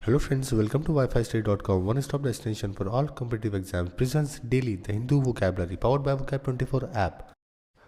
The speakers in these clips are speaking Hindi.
Hello friends, welcome to wifistudy.com, one stop destination for all competitive exams. Presents daily the Hindu vocabulary powered by Vocab 24 app.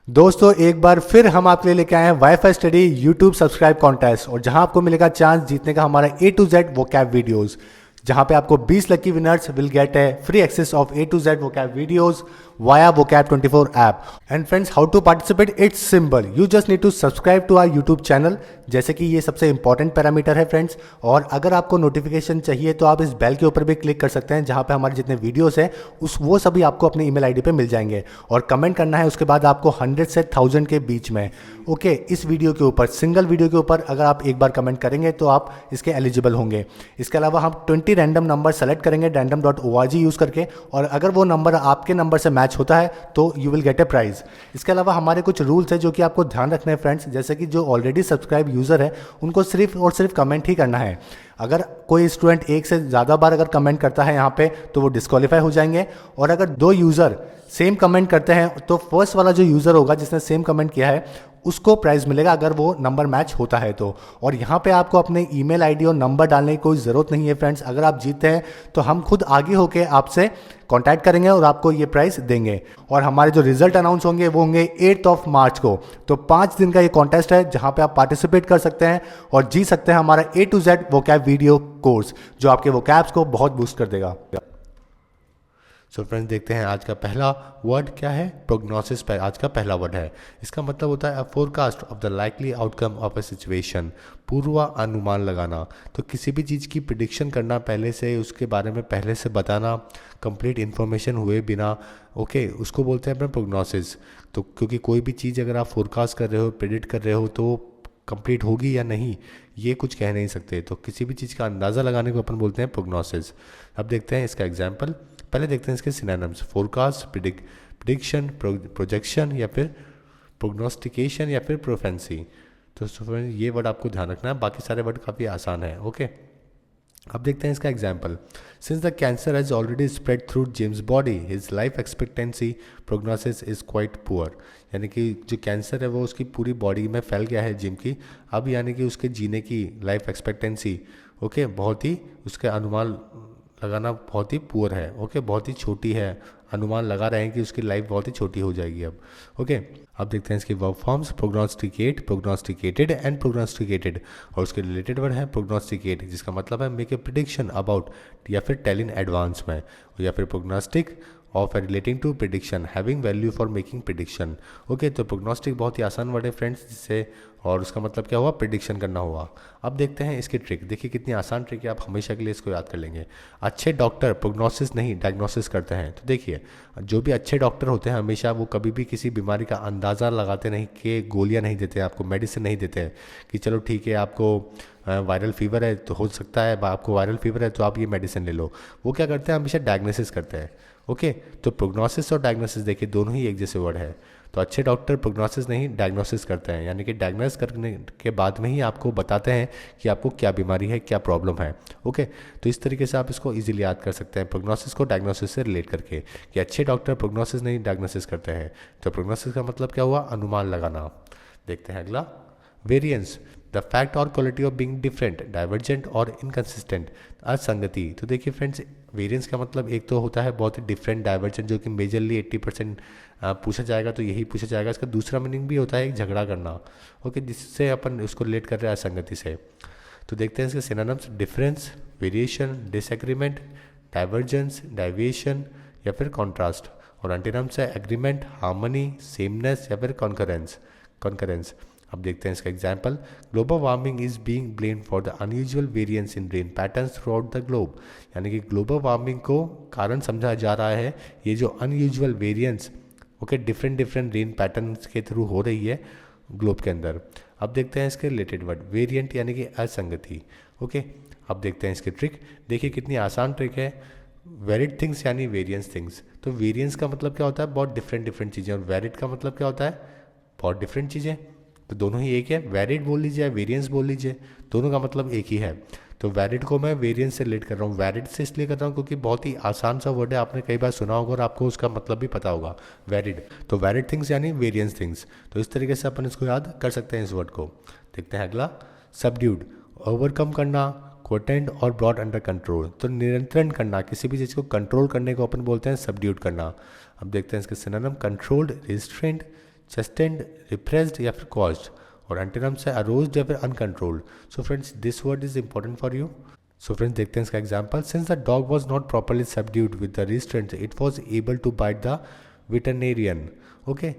दोस्तों एक बार फिर हम आपके लिए लेके आए हैं wifi study YouTube subscribe contest और जहां आपको मिलेगा चांस जीतने का हमारा A to Z vocab videos, जहां पे आपको 20 lucky winners will get a free access of A to Z vocab videos via vocab 24 app. And friends, how to participate? It's simple. You just need to subscribe to our YouTube channel. जैसे कि ये सबसे इंपॉर्टेंट पैरामीटर है फ्रेंड्स. और अगर आपको नोटिफिकेशन चाहिए तो आप इस बेल के ऊपर भी क्लिक कर सकते हैं, जहां पे हमारे जितने वीडियोस हैं वो सभी आपको अपने ईमेल आईडी पे मिल जाएंगे. और कमेंट करना है उसके बाद आपको 100 से 1000 के बीच में. ओके, इस वीडियो के ऊपर, सिंगल वीडियो के ऊपर अगर आप एक बार कमेंट करेंगे तो आप इसके एलिजिबल होंगे. इसके अलावा हम 20 रैंडम नंबर सेलेक्ट करेंगे random.org यूज़ करके, और अगर वो नंबर आपके नंबर से मैच होता है तो you will get a prize. इसके अलावा हमारे कुछ रूल्स है जो कि आपको ध्यान रखने हैं फ्रेंड्स. जैसे कि जो ऑलरेडी सब्सक्राइब यूज़र है उनको सिर्फ और सिर्फ कमेंट ही करना है. अगर कोई स्टूडेंट एक से ज़्यादा बार अगर कमेंट करता है यहाँ पे तो वो डिस्क्वालीफाई हो जाएंगे. और अगर दो यूज़र सेम कमेंट करते हैं तो फर्स्ट वाला जो यूज़र होगा जिसने सेम कमेंट किया है उसको प्राइज़ मिलेगा अगर वो नंबर मैच होता है तो. और यहाँ पे आपको अपने ईमेल आईडी और नंबर डालने की कोई ज़रूरत नहीं है फ्रेंड्स. अगर आप जीते हैं तो हम खुद आगे होके आपसे कांटेक्ट करेंगे और आपको ये प्राइस देंगे. और हमारे जो रिजल्ट अनाउंस होंगे वो होंगे 8 मार्च को. तो 5 दिन का ये कॉन्टेस्ट है जहाँ पे आप पार्टिसिपेट कर सकते हैं और जीत सकते हैं हमारा A to Z vocab video course, जो आपके वोकैब्स को बहुत बूस्ट कर देगा. सो फ्रेंड्स, देखते हैं आज का पहला वर्ड क्या है. प्रोग्नोसिस पर आज का पहला वर्ड है. इसका मतलब होता है a forecast of the likely outcome of a situation. पूर्वानुमान लगाना. तो किसी भी चीज़ की प्रिडिक्शन करना, पहले से उसके बारे में पहले से बताना, कंप्लीट इन्फॉर्मेशन हुए बिना. ओके, उसको बोलते हैं अपना प्रोग्नोसिस. तो क्योंकि कोई भी चीज़ अगर आप फोरकास्ट कर रहे हो, प्रिडिक्ट कर रहे हो, तो कंप्लीट होगी या नहीं ये कुछ कह नहीं सकते. तो किसी भी चीज़ का अंदाज़ा लगाने को अपन बोलते हैं प्रोग्नोसिस. अब देखते हैं इसका एग्जाम्पल. पहले देखते हैं इसके सिनोनिम्स. फोरकास्ट, प्रिडिक्शन, प्रोजेक्शन या फिर प्रोग्नोस्टिकेशन या फिर प्रोफेंसी. तो ये वर्ड आपको ध्यान रखना है, बाकी सारे वर्ड काफ़ी आसान है. ओके, अब देखते हैं इसका example. Since the cancer has already spread through James body, his life expectancy prognosis is quite poor. यानी कि जो कैंसर है वो उसकी पूरी बॉडी में फैल गया है जिम की. अब यानी कि उसके जीने की लाइफ एक्सपेक्टेंसी ओके बहुत ही, उसके अनुमान लगाना बहुत ही पुअर है. ओके, बहुत ही छोटी है. अनुमान लगा रहे हैं कि उसकी लाइफ बहुत ही छोटी हो जाएगी अब. ओके, अब देखते हैं इसके वर्ब फॉर्म्स. प्रोग्नोस्टिकेट, प्रोग्नोस्टिकेटेड एंड प्रोग्नोस्टिकेटेड. और उसके रिलेटेड वर्ड है प्रोग्नोस्टिकेट, जिसका मतलब है मेक ए प्रिडिक्शन अबाउट या फिर टेल इन एडवांस में. या फिर prognostic of relating to prediction, having value for making prediction. Okay, तो प्रोग्नोस्टिक बहुत ही आसान वर्ड है फ्रेंड्स, जिससे और उसका मतलब क्या हुआ, प्रिडिक्शन करना हुआ. अब देखते हैं इसकी ट्रिक. देखिए कितनी आसान ट्रिक है, आप हमेशा के लिए इसको याद कर लेंगे. अच्छे डॉक्टर प्रोग्नोसिस नहीं डायग्नोसिस करते हैं. तो देखिए, जो भी अच्छे डॉक्टर होते हैं हमेशा वो कभी भी किसी बीमारी का अंदाज़ा लगाते नहीं, कि गोलियां नहीं देते हैं आपको, मेडिसिन नहीं देते हैं कि चलो ठीक है आपको वायरल फीवर है तो हो सकता है, आपको वायरल फीवर है तो आप ये मेडिसिन ले लो. वो क्या करते हैं, हमेशा डायग्नोसिस करते हैं. ओके, तो प्रोग्नोसिस और डायग्नोसिस देखिए दोनों ही एक जैसे वर्ड है. तो अच्छे डॉक्टर प्रोग्नोसिस नहीं डायग्नोसिस करते हैं, यानी कि डायग्नोस करने के बाद में ही आपको बताते हैं कि आपको क्या बीमारी है, क्या प्रॉब्लम है. ओके, तो इस तरीके से आप इसको इजीली याद कर सकते हैं प्रोग्नोसिस को डायग्नोसिस से रिलेट करके, कि अच्छे डॉक्टर प्रोग्नोसिस नहीं डायग्नोसिस करते हैं. तो प्रोग्नोसिस का मतलब क्या हुआ, अनुमान लगाना. देखते हैं अगला. वेरिएंस, द फैक्ट और quality of being different, divergent और इनकन्सिस्टेंट. असंगति. तो देखिए फ्रेंड्स, वेरिएंस का मतलब एक तो होता है बहुत ही डिफरेंट, डाइवर्जेंट, जो कि मेजरली 80% पूछा जाएगा तो यही पूछा जाएगा. इसका दूसरा मीनिंग भी होता है एक झगड़ा करना. ओके, जिससे अपन उसको रिलेट कर रहे हैं असंगति से. तो देखते हैं इसके synonyms. Difference, variation, disagreement, divergence, deviation या फिर कॉन्ट्रास्ट. और एंटीनम्स है एग्रीमेंट, हार्मनी, सेमनेस या फिर कॉन्करेंस. अब देखते हैं इसका example. Global warming is being blamed for the unusual variance in rain patterns through out the globe. यानी कि ग्लोबल वार्मिंग को कारण समझा जा रहा है ये जो unusual variance okay different rain patterns के थ्रू हो रही है ग्लोब के अंदर. अब देखते हैं इसके रिलेटेड वर्ड. वेरिएंट यानी कि असंगति. ओके, अब देखते हैं इसकी ट्रिक. देखिए कितनी आसान ट्रिक है. वेरिड थिंग्स यानी वेरियंस थिंग्स. तो वेरियंस का मतलब क्या होता है, बहुत डिफरेंट चीज़ें, और वेरिड का मतलब क्या होता है, बहुत डिफरेंट चीज़ें. तो दोनों ही एक है. वेरिड बोल लीजिए या वेरियंस बोल लीजिए, दोनों का मतलब एक ही है. तो वैरिड को मैं वेरिएंस से रिलेट कर रहा हूँ. वैरिड से इसलिए कर रहा हूँ क्योंकि बहुत ही आसान सा वर्ड है, आपने कई बार सुना होगा और आपको उसका मतलब भी पता होगा. वैरिड, तो वैरिड थिंग्स यानी वेरिएंस थिंग्स. तो इस तरीके से अपन इसको याद कर सकते हैं इस वर्ड को. देखते हैं अगला. सबड्यूड, ओवरकम करना, क्वेटेंड और ब्रॉट अंडर कंट्रोल। तो नियंत्रण करना, किसी भी चीज़ को कंट्रोल करने को अपन बोलते हैं सबड्यूट करना। अब देखते हैं इसके synonym, controlled, restrained, chastened, repressed या फिर कॉज्ड। और एंटोनिम्स है अरोज्ड या फिर uncontrolled. So friends this word is important for you. So friends देखते हैं इसका example, since the dog was not properly subdued with the restraint it was able to bite the veterinarian. Okay,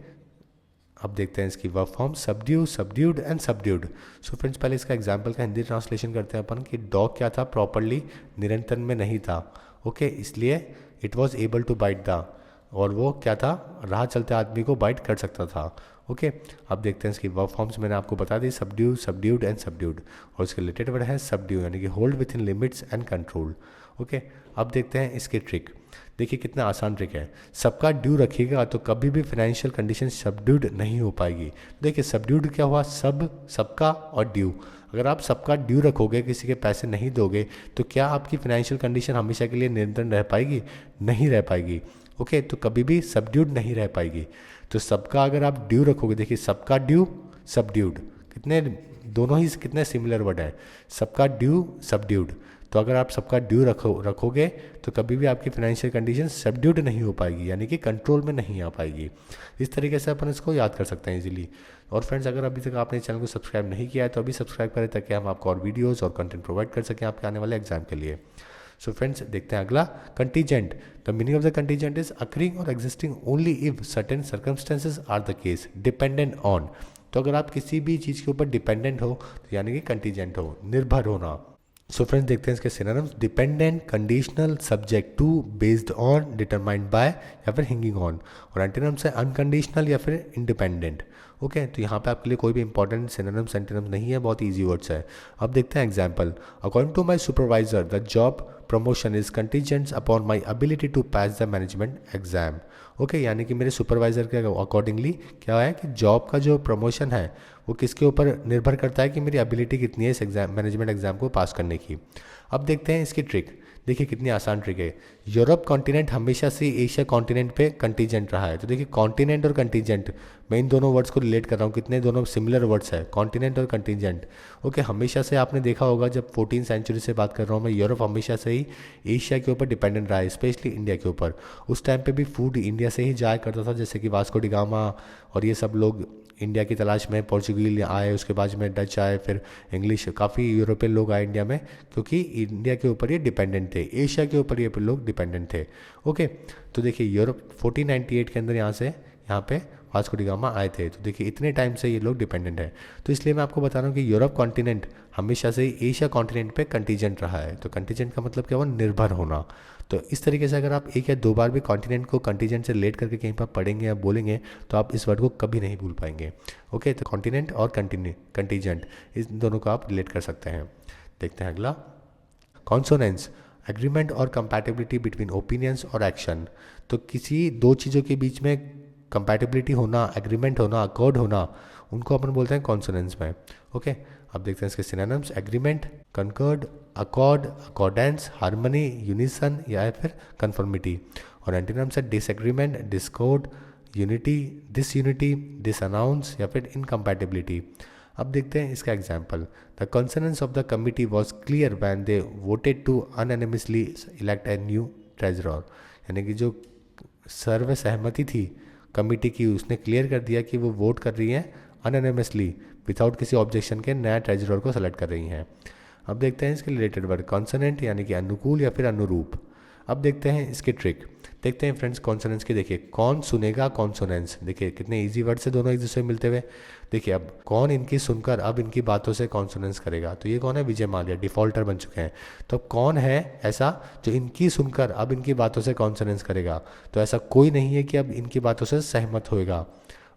अब देखते हैं इसकी verb form, subdue, subdued and subdued. So friends पहले इसका एग्जाम्पल का हिंदी ट्रांसलेशन करते हैं अपन कि डॉग क्या था, प्रॉपरली नियंत्रण में नहीं था। ओके, इसलिए it was able to bite the, और वो क्या था, राह चलते आदमी को बाइट कर सकता था। ओके, अब देखते हैं इसकी वर्ब फॉर्म्स मैंने आपको बता दी, सबड्यू, सबड्यूड एंड सबड्यूड। और इसके रिलेटेड वर्ड है सबड्यू, यानी कि hold with in limits and control. Okay, अब देखते हैं इसकी ट्रिक। देखिए कितना आसान ट्रिक है। सबका ड्यू रखिएगा तो कभी भी फाइनेंशियल कंडीशन सबड्यूड नहीं हो पाएगी। देखिए सबड्यूड क्या हुआ, सब, सबका और ड्यू। अगर आप सबका ड्यू रखोगे, किसी के पैसे नहीं दोगे, तो क्या आपकी फाइनेंशियल कंडीशन हमेशा के लिए नियंत्रण रह पाएगी? नहीं रह पाएगी। ओके, तो कभी भी सबड्यूड नहीं रह पाएगी। तो सबका अगर आप ड्यू रखोगे, देखिए सबका ड्यू, सबड्यूड, कितने दोनों ही कितने सिमिलर वर्ड है, सबका ड्यू, सबड्यूड। तो अगर आप सबका ड्यू रखोगे तो कभी भी आपकी फाइनेंशियल कंडीशन सबड्यूड नहीं हो पाएगी, यानी कि कंट्रोल में नहीं आ पाएगी। इस तरीके से अपन इसको याद कर सकते हैं इजीली। और फ्रेंड्स अगर अभी तक आपने चैनल को सब्सक्राइब नहीं किया है तो अभी सब्सक्राइब करें, ताकि हम आपको और वीडियोज़ और कंटेंट प्रोवाइड कर सकें आपके आने वाले एग्जाम के लिए। सो फ्रेंड्स देखते हैं अगला, contingent. The meaning of the contingent is occurring or existing only if certain circumstances are the case, dependent on. तो अगर आप किसी भी चीज़ के ऊपर डिपेंडेंट हो तो यानी कि कंटीजेंट हो, निर्भर होना। सो फ्रेंड्स देखते हैं इसके synonyms, dependent, conditional, subject to, based on, determined by या फिर हिंगिंग ऑन। और एंटोनिम्स है अनकंडीशनल या फिर इंडिपेंडेंट। ओके, तो यहाँ पे आपके लिए कोई भी इंपॉर्टेंट सिनोनिम्स एंटोनिम्स नहीं है, बहुत ईजी वर्ड्स है। अब देखते हैं example, according to my supervisor the job promotion is contingents upon my ability to pass the management exam. Okay, यानी कि मेरे सुपरवाइजर के अकॉर्डिंगली क्या है कि जॉब का जो प्रमोशन है वो किसके ऊपर निर्भर करता है कि मेरी एबिलिटी कितनी है इस एग्जाम, मैनेजमेंट एग्जाम को पास करने की। अब देखते हैं इसकी ट्रिक। देखिए कितनी आसान ट्रिक है। यूरोप कॉन्टिनेंट हमेशा से एशिया कॉन्टिनेंट पे कंटीजेंट रहा है। तो देखिए कॉन्टिनेंट और कंटीजेंट, मैं इन दोनों वर्ड्स को रिलेट कर रहा हूँ, कितने दोनों सिमिलर वर्ड्स है, कॉन्टिनेंट और कंटीजेंट। ओके, हमेशा से आपने देखा होगा, जब 14th सेंचुरी से बात कर रहा हूँ मैं, यूरोप हमेशा से ही एशिया के ऊपर डिपेंडेंट रहा है, स्पेशली इंडिया के ऊपर। उस टाइम पे भी फूड इंडिया से ही जाया करता था, जैसे कि वास्को डी गामा और ये सब लोग इंडिया की तलाश में पोर्चुगीज आए, उसके बाद में डच आए, फिर इंग्लिश, काफ़ी यूरोपियन लोग आए इंडिया में, क्योंकि इंडिया के ऊपर ये डिपेंडेंट थे, एशिया के ऊपर ये लोग डिपेंडेंट थे। ओके, तो देखिए यूरोप 1498 के अंदर यहाँ पे वास्को डी गामा आए थे। तो देखिए इतने टाइम से ये लोग डिपेंडेंट है। तो इसलिए मैं आपको बता रहा हूँ कि यूरोप कॉन्टिनेंट हमेशा से ही एशिया कॉन्टिनेंट पे कंटीजेंट रहा है। तो कंटीजेंट का मतलब क्या हुआ, निर्भर होना। तो इस तरीके से अगर आप एक या दो बार भी कॉन्टिनेंट को कंटीजेंट से रिलेट करके कहीं पर पढ़ेंगे या बोलेंगे तो आप इस वर्ड को कभी नहीं भूल पाएंगे। ओके, तो कॉन्टिनेंट और कंटीजेंट इस दोनों को आप रिलेट कर सकते हैं। देखते हैं अगला, कॉन्सोनेंस, एग्रीमेंट और कंपैटिबिलिटी बिटवीन ओपिनियंस और एक्शन। तो किसी दो चीज़ों के बीच में कंपैटिबिलिटी होना, एग्रीमेंट होना, अकॉर्ड होना, उनको अपन बोलते हैं कॉन्सोनेंस में। ओके, अब देखते हैं इसके synonyms, agreement, concord, accord, accordance, harmony, unison या फिर कन्फर्मिटी। और एंटीनम्स है disagreement, discord, unity, disunity, disannounce या फिर इनकम्पैटिबिलिटी। अब देखते हैं इसका example, the consonance of the committee was clear when they voted to unanimously elect a new treasurer. यानी कि जो सर्व सहमति थी कमिटी की, उसने क्लियर कर दिया कि वो वोट कर रही हैं अनएनिमसली, विदाउट किसी ऑब्जेक्शन के नया ट्रेजरर को सेलेक्ट कर रही हैं। अब देखते हैं इसके रिलेटेड वर्ड, कॉन्सोनेंट यानी कि अनुकूल या फिर अनुरूप। अब देखते हैं इसकी ट्रिक। देखते हैं फ्रेंड्स कॉन्सोनेंस की, देखिए कौन सुनेगा कॉन्सोनेंस, देखिए कितने इजी वर्ड से दोनों एक दूसरे मिलते हुए। देखिए अब कौन इनकी सुनकर अब इनकी बातों से कॉन्सोनेंस करेगा, तो ये कौन है, विजय माल्या, डिफॉल्टर बन चुके हैं। तो कौन है ऐसा जो इनकी सुनकर अब इनकी बातों से कॉन्सोनेंस करेगा, तो ऐसा कोई नहीं है कि अब इनकी बातों से सहमत होएगा।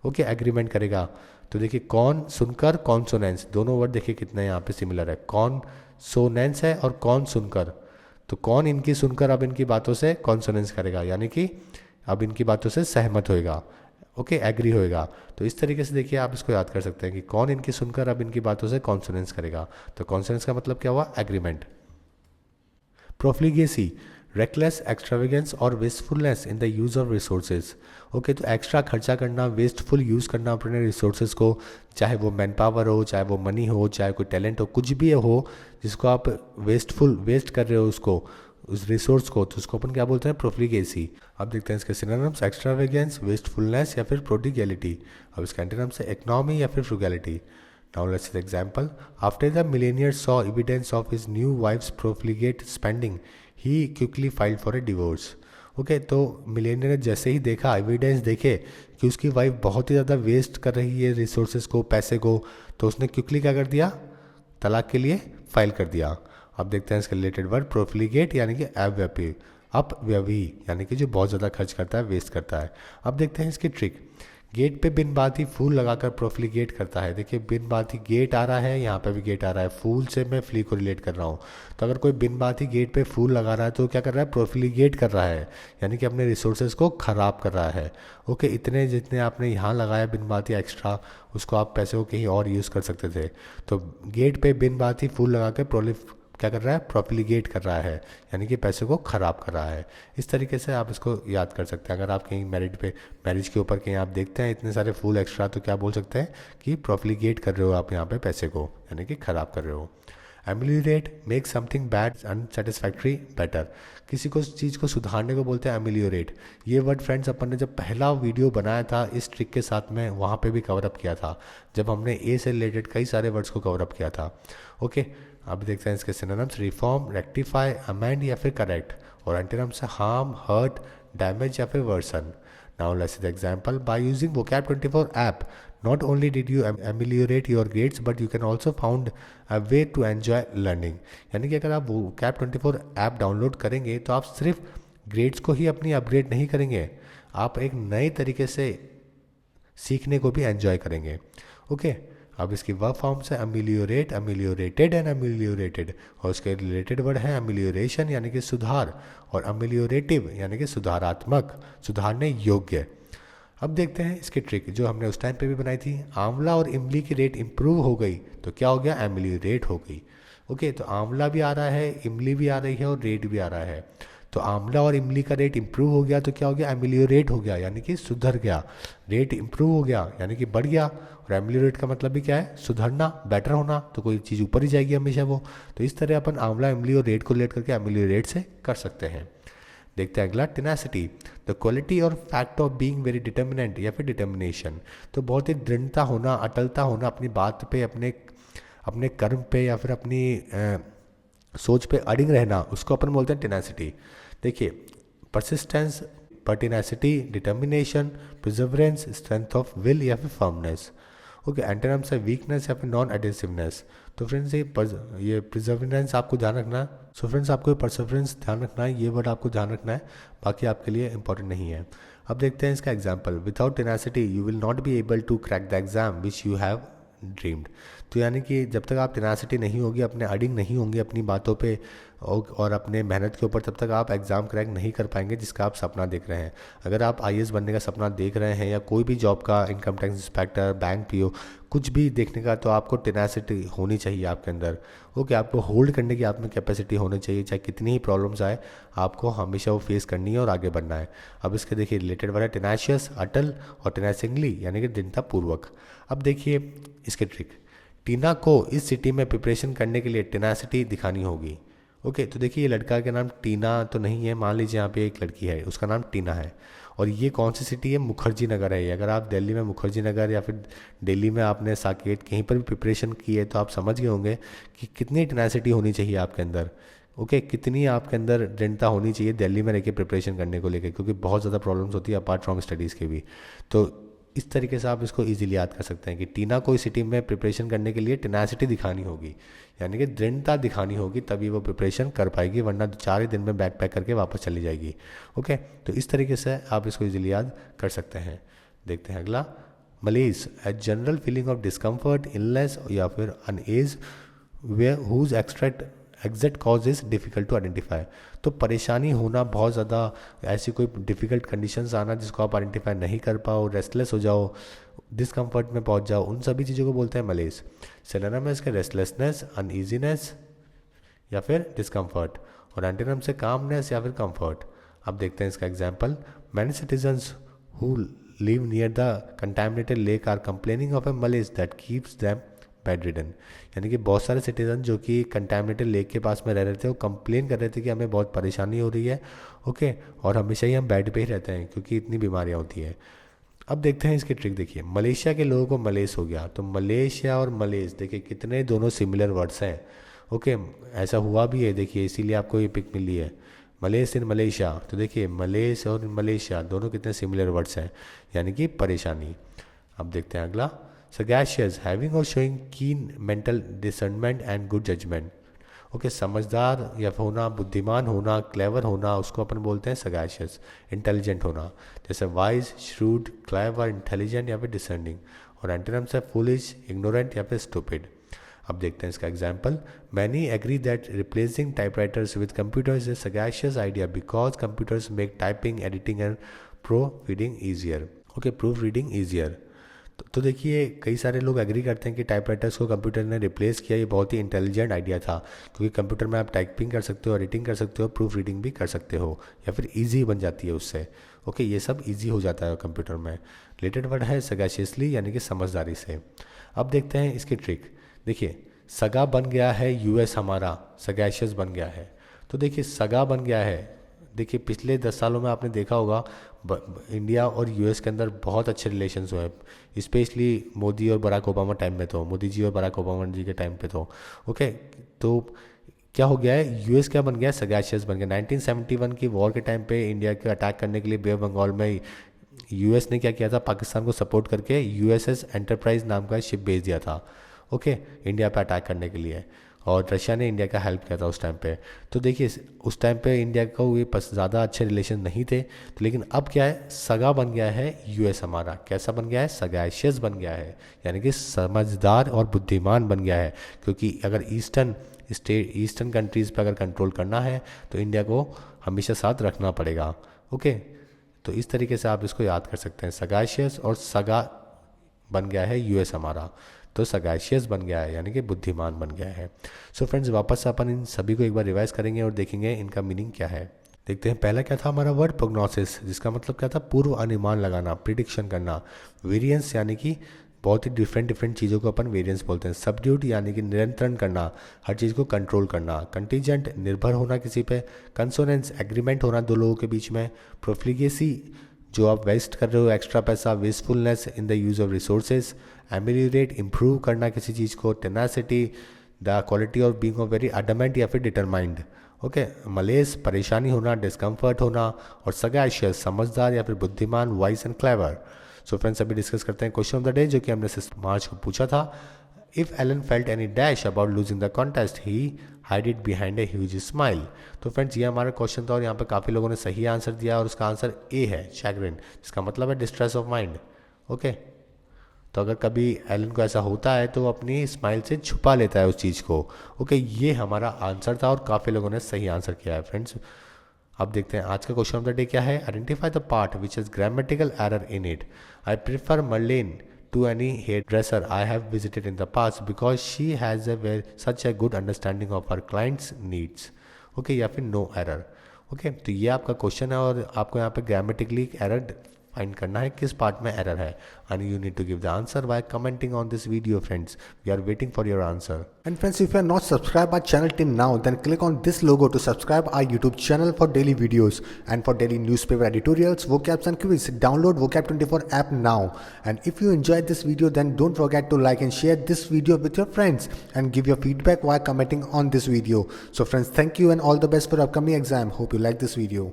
ओके, एग्रीमेंट करेगा। तो देखिए कौन सुनकर, कॉन्सोनेंस, दोनों वर्ड देखिए कितने यहाँ पे सिमिलर है, कौन सोनेंस है और कौन सुनकर। तो कौन इनकी सुनकर अब इनकी बातों से कॉन्सोनेंस करेगा, यानी कि अब इनकी बातों से सहमत होएगा। ओके, एग्री होएगा। तो इस तरीके से देखिए आप इसको याद कर सकते हैं कि कौन इनकी सुनकर अब इनकी बातों से कॉन्सोनेंस करेगा। तो कॉन्सोनेंस का मतलब क्या हुआ, agreement. प्रोफ्लिगेसी, reckless, extravagance or wastefulness in the use of resources. Okay, तो एक्स्ट्रा खर्चा करना, वेस्टफुल यूज़ करना अपने रिसोर्सेज को, चाहे वो मैन पावर हो, चाहे वो मनी हो, चाहे कोई टैलेंट हो, कुछ भी हो जिसको आप वेस्ट कर रहे हो उसको, उस रिसोर्स को, तो उसको अपन क्या बोलते हैं? प्रोफ्लिगेसी। अब देखते हैं इसके सिनोनिम्स, एक्स्ट्रावेगेंस, वेस्टफुलनेस या फिर प्रोडिगैलिटी। अब इसका एंटोनिम्स है इकोनॉमी या फिर फ्रुगैलिटी। Now let's see the example. After the millionaire saw evidence of his new wife's profligate spending, he quickly filed for a divorce. Okay, तो मिलेनियर ने जैसे ही देखा, एविडेंस देखे कि उसकी वाइफ बहुत ही ज़्यादा वेस्ट कर रही है रिसोर्सेज को, पैसे को, तो उसने क्विकली क्या कर दिया? तलाक के लिए फाइल कर दिया। अब देखते हैं इसके रिलेटेड वर्ड, प्रोफ्लिगेट यानी कि अव्ययी, अपव्ययी यानी कि जो बहुत ज़्यादा खर्च करता है, वेस्ट करता है। अब देखते हैं इसकी ट्रिक। गेट पे बिन बात ही फूल लगाकर प्रोफ्लिगेट करता है। देखिए, बिन बात ही गेट आ रहा है, यहाँ पे भी गेट आ रहा है, फूल से मैं फ्ली को रिलेट कर रहा हूँ। तो अगर कोई बिन बात ही गेट पे फूल लगा रहा है तो क्या कर रहा है? प्रोफ्लिगेट कर रहा है, यानी कि अपने रिसोर्सेज को ख़राब कर रहा है। ओके, इतने जितने आपने यहाँ लगाया बिन बात ही एक्स्ट्रा, उसको आप पैसे को कहीं और यूज़ कर सकते थे। तो गेट पे बिन बात ही फूल लगा कर क्या कर रहा है? प्रोफ्लिगेट कर रहा है, यानी कि पैसे को ख़राब कर रहा है। इस तरीके से आप इसको याद कर सकते हैं। अगर आप कहीं मैरिज के ऊपर कहीं आप देखते हैं इतने सारे फूल एक्स्ट्रा, तो क्या बोल सकते हैं कि प्रोफ्लिगेट कर रहे हो आप यहाँ पे पैसे को, यानी कि ख़राब कर रहे हो। Ameliorate, make something bad unsatisfactory better. किसी को चीज़ को सुधारने को बोलते हैं एमिलियोरेट। ये वर्ड फ्रेंड्स अपन ने जब पहला वीडियो बनाया था इस ट्रिक के साथ में, वहाँ पे भी कवर अप किया था, जब हमने ए से रिलेटेड कई सारे वर्ड्स को कवर अप किया था। ओके, अब देखते हैं इसके सिनोनिम्स, रिफॉर्म, रेक्टिफाई, अमेंड या फिर करेक्ट, और एंटोनिम्स है हार्म, हर्ट, डैमेज या फिर version. Now let's see the example. By using vocab24 app, not only did you ameliorate your grades but you can also found a way to enjoy learning। यानी कि अगर आप vocab24 ऐप डाउनलोड करेंगे तो आप सिर्फ ग्रेड्स को ही अपनी अपग्रेड नहीं करेंगे, आप एक नए तरीके से सीखने को भी एंजॉय करेंगे। ओके, अब इसकी वर्ब फॉर्म्स है अमिलियोरेट, अमिलियोरेटेड एंड अमिलियोरेटेड, और उसके रिलेटेड वर्ड है अमिलियोरेशन यानी कि सुधार, और अमिलियोरेटिव यानी कि सुधारात्मक, सुधारने योग्य। अब देखते हैं इसकी ट्रिक जो हमने उस टाइम पे भी बनाई थी। आंवला और इमली की रेट इंप्रूव हो गई तो क्या हो गया? एमिलियोरेट हो गई। ओके, तो आंवला भी आ रहा है, इमली भी आ रही है और रेट भी आ रहा है। तो आंवला और इमली का रेट इंप्रूव हो गया तो क्या हो गया? एमिलियोरेट हो गया, यानी कि सुधर गया। रेट इंप्रूव हो गया यानी कि बढ़ गया, और एमिलियोरेट का मतलब भी क्या है? सुधरना, बेटर होना। तो कोई चीज़ ऊपर ही जाएगी हमेशा वो। तो इस तरह अपन आंवला, इमली और रेट को रिलेट करके एमिलियोरेट से कर सकते हैं। देखते हैं अगला, टेनासिटी, द क्वालिटी और fact of being very determinant या फिर डिटर्मिनेशन। तो बहुत ही दृढ़ता होना, अटलता होना अपनी बात पे, अपने कर्म पे या फिर अपनी सोच पे अड़िग रहना, उसको अपन बोलते हैं टेनासिटी। देखिए, persistence, pertinacity, determination, perseverance, strength of will या फिर फर्मनेस। ओके, एंटोनिम्स है वीकनेस या फिर नॉन एडेसिवनेस। तो फ्रेंड्स ये प्रिजर्वेंस आपको ध्यान रखना है। सो फ्रेंड्स आपको परसिवरेंस ध्यान रखना है, ये वर्ड आपको ध्यान रखना है, बाकी आपके लिए इंपॉर्टेंट नहीं है। अब देखते हैं इसका example. Without tenacity you will not be able to crack the exam which you have dreamed. तो यानी कि जब तक आप टेनासिटी नहीं होगी, अपने अडिंग नहीं होंगे अपनी बातों पे और अपने मेहनत के ऊपर, तब तक आप एग्ज़ाम क्रैक नहीं कर पाएंगे जिसका आप सपना देख रहे हैं। अगर आप आईएएस बनने का सपना देख रहे हैं या कोई भी जॉब का, income tax inspector, bank PO, कुछ भी देखने का, तो आपको टेनासिटी होनी चाहिए आपके अंदर। ओके, आपको होल्ड करने की आप में कैपेसिटी होनी चाहिए, चाहे कितनी ही प्रॉब्लम्स आए, आपको हमेशा वो फेस करनी है और आगे बढ़ना है। अब इसके देखिए रिलेटेड वर्ड है टेनाशियस, अटल, और टेनासिंगली यानी कि दृढ़तापूर्वक। अब देखिए इसके ट्रिक। टीना को इस सिटी में प्रिपरेशन करने के लिए टेनासिटी दिखानी होगी। ओके, तो देखिए ये लड़का का नाम टीना तो नहीं है, मान लीजिए यहाँ पे एक लड़की है, उसका नाम टीना है, और ये कौन सी सिटी है? मुखर्जी नगर है। अगर आप दिल्ली में मुखर्जी नगर या फिर दिल्ली में आपने साकेत कहीं पर भी प्रिपरेशन की है तो आप समझ गए होंगे कि कितनी टेनासिटी होनी चाहिए आपके अंदर। ओके, कितनी आपके अंदर दृढ़ता होनी चाहिए दिल्ली में रह के प्रिपरेशन करने को लेकर, क्योंकि बहुत ज़्यादा प्रॉब्लम्स होती है अपार्ट फ्रॉम स्टडीज़ के भी। तो इस तरीके से आप इसको इजीली याद कर सकते हैं कि टीना को इस सिटी में प्रिपरेशन करने के लिए टेनासिटी दिखानी होगी, यानी कि दृढ़ता दिखानी होगी, तभी वो प्रिपरेशन कर पाएगी, वरना 4 ही दिन में बैग पैक करके वापस चली जाएगी। ओके, तो इस तरीके से आप इसको इजीली याद कर सकते हैं। देखते हैं अगला, malaise, a general feeling of discomfort, illness या फिर unease way whose exact cause is difficult to identify. तो परेशानी होना, बहुत ज़्यादा ऐसी कोई डिफ़िकल्ट कंडीशंस आना जिसको आप आइडेंटिफाई नहीं कर पाओ, रेस्टलेस हो जाओ, डिस्कम्फर्ट में पहुंच जाओ, उन सभी चीज़ों को बोलते हैं मलेज। सिनोनिम है इसके रेस्टलेसनेस, अनईजीनेस या फिर डिस्कम्फर्ट। और एंटोनिम से कामनेस या फिर कंफर्ट। अब देखते हैं इसका example. Many citizens who live near the contaminated lake are complaining of a malaise that keeps them bedridden. यानी कि बहुत सारे सिटीजन जो कि कंटामिनेटेड लेक के पास में रह रहे थे वो कंप्लेन कर रहे थे कि हमें बहुत परेशानी हो रही है, ओके, और हमेशा ही हम बेड पे ही रहते हैं क्योंकि इतनी बीमारियाँ होती हैं। अब देखते हैं इसकी ट्रिक। देखिए, मलेशिया के लोगों को मलेस हो गया, तो मलेशिया और मलेस देखिए कितने दोनों सिमिलर वर्ड्स हैं, ओके, ऐसा हुआ भी है, देखिए इसीलिए आपको ये पिक मिली है, मलेस इन मलेशिया। तो देखिए मलेस और मलेशिया दोनों कितने सिमिलर वर्ड्स हैं, यानी कि परेशानी। अब देखते हैं अगला। सगैशियस, हैविंग और showing keen mental discernment and good judgement. Okay, समझदार या होना, बुद्धिमान होना, क्लेवर होना, उसको अपन बोलते हैं सगैशियस। इंटेलिजेंट होना, जैसे वाइज, श्रूड, क्लेवर, इंटेलिजेंट या फिर डिसर्निंग। और एंटोनिम्स है फूलिश, इग्नोरेंट या फिर स्टूपिड। अब देखते हैं इसका example. Many agree that replacing typewriters with computers is sagacious idea because computers make typing, editing and proof reading easier. Okay, proof reading easier. तो देखिए कई सारे लोग एग्री करते हैं कि टाइपराइटर्स को कंप्यूटर ने रिप्लेस किया, ये बहुत ही इंटेलिजेंट आइडिया था, क्योंकि कंप्यूटर में आप टाइपिंग कर सकते हो, एडिटिंग कर सकते हो, प्रूफ रीडिंग भी कर सकते हो, या फिर ईजी बन जाती है उससे। ओके, ये सब ईजी हो जाता है कंप्यूटर में। रिलेटेड वर्ड है सगैशियसली, यानी कि समझदारी से। अब देखते हैं इसकी ट्रिक। देखिए, सगा बन गया है यूएस हमारा, सगैशियस बन गया है। तो देखिए सगा बन गया है, देखिए पिछले 10 सालों में आपने देखा होगा इंडिया और यूएस के अंदर बहुत अच्छे रिलेशंस हुए हैं, स्पेशली मोदी और बराक ओबामा टाइम में, तो मोदी जी और बराक ओबामा जी के टाइम पे तो ओके। तो क्या हो गया है, यूएस क्या बन गया, सगैशियस बन गया। 1971 की वॉर के टाइम पे इंडिया के अटैक करने के लिए बे ऑफ बंगाल में यूएस ने क्या किया था, पाकिस्तान को सपोर्ट करके यूएसएस एंटरप्राइज नाम का शिप भेज दिया था, ओके, इंडिया पे अटैक करने के लिए। और रशिया ने इंडिया का हेल्प किया था उस टाइम पे। तो देखिए उस टाइम पे इंडिया को ये ज़्यादा अच्छे रिलेशन नहीं थे, तो लेकिन अब क्या है, सगा बन गया है यूएस हमारा। कैसा बन गया है, सगैशियस बन गया है, यानी कि समझदार और बुद्धिमान बन गया है। क्योंकि अगर ईस्टर्न कंट्रीज़ पे अगर कंट्रोल करना है तो इंडिया को हमेशा साथ रखना पड़ेगा, ओके। तो इस तरीके से आप इसको याद कर सकते हैं, सगैशियस और सगा बन गया है यूएस हमारा, तो सगैशियस बन गया है, यानी कि बुद्धिमान बन गया है। सो फ्रेंड्स, वापस अपन इन सभी को एक बार रिवाइज करेंगे और देखेंगे इनका मीनिंग क्या है। देखते हैं, पहला क्या था हमारा वर्ड प्रोग्नोसिस, जिसका मतलब क्या था, पूर्व अनुमान लगाना, प्रिडिक्शन करना। वेरिएंस यानी कि बहुत ही डिफरेंट चीज़ों को अपन वेरिएंस बोलते हैं। सबड्यूट यानी कि नियंत्रण करना, हर चीज़ को कंट्रोल करना। कंटीजेंट, निर्भर होना किसी पे। कंसोनेंस, एग्रीमेंट होना दो लोगों के बीच में। प्रोफ्लिगेसी, जो आप वेस्ट कर रहे हो एक्स्ट्रा पैसा। Wastefulness in the use of resources. Ameliorate, improve करना किसी चीज़ को। Tenacity, the quality of being of very adamant या फिर डिटरमाइंड, ओके। मलेस, परेशानी होना, डिस्कम्फर्ट होना। और सगैशियस, समझदार या फिर बुद्धिमान, vice and clever. So friends, अभी डिस्कस करते हैं क्वेश्चन ऑफ द डे, जो कि हमने मार्च को पूछा था। If Alan felt any dash about losing the contest, he hide it behind a huge smile. तो फ्रेंड्स, ये हमारा क्वेश्चन था और यहाँ पे काफ़ी लोगों ने सही आंसर दिया, और उसका आंसर ए है, चैग्रिन, जिसका मतलब है डिस्ट्रेस ऑफ माइंड, ओके। तो अगर कभी एलन को ऐसा होता है तो वो अपनी स्माइल से छुपा लेता है उस चीज़ को, ओके। ये हमारा आंसर था और काफ़ी लोगों ने सही आंसर किया है फ्रेंड्स। अब देखते हैं आज का क्वेश्चन ऑफ द डे क्या है। Identify the part which is grammatical error in it. I prefer Merlin to any hairdresser I have visited in the past because she has such a good understanding of her clients' needs, okay, या फिर no error, okay। तो ये आपका क्वेश्चन है और आपको यहाँ पे ग्रामेटिकली एरर फाइंड करना है, किस पार्ट में एरर है, and you need to give the answer by commenting on this video friends. We are waiting for your answer. And friends, if you are not subscribed our channel till now, then click on this logo to subscribe our YouTube channel for daily videos and for daily newspaper editorials, vocabs and quiz. Download Vocab24 app now. And if you enjoyed this video, then don't forget to like and share this video with your friends and give your feedback while commenting on this video. So friends, thank you and all the best for upcoming exam. Hope you like this video.